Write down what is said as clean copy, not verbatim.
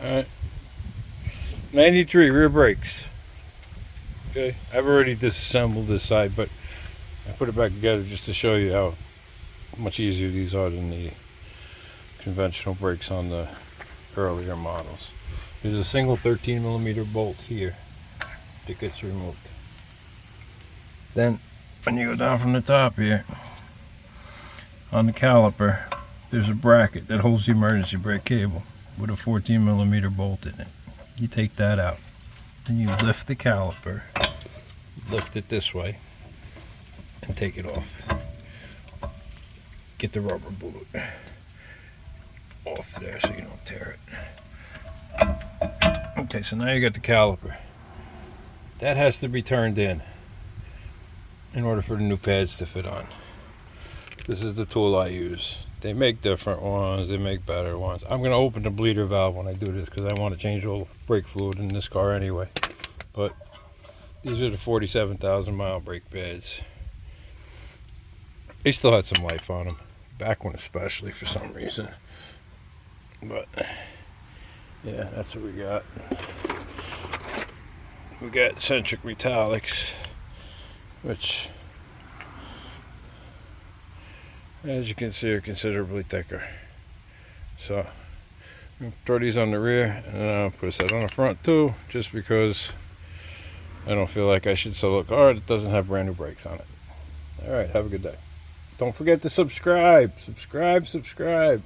Alright. 93 rear brakes. Okay. I've already disassembled this side, but I put it back together just to show you how much easier these are than the conventional brakes on the earlier models. There's a single 13mm bolt here that gets removed. Then when you go down from the top here on the caliper, there's a bracket that holds the emergency brake cable with a 14mm bolt in it. You take that out, then you lift the caliper, lift it this way, and take it off. Get the rubber boot off there so you don't tear it. Okay, so now you got the caliper. That has to be turned in order for the new pads to fit on. This is the tool I use. They make different ones, they make better ones. I'm going to open the bleeder valve when I do this because I want to change all the brake fluid in this car anyway. But these are the 47,000 mile brake pads. They still had some life on them. Back one especially for some reason. But yeah, that's what we got. We got centric metallics, which, as you can see, are considerably thicker. So I'm gonna throw these on the rear, and then I'll put a set on the front too, just because I don't feel like I should sell a car that doesn't have brand new brakes on it. All right, have a good day. Don't forget to subscribe. Subscribe.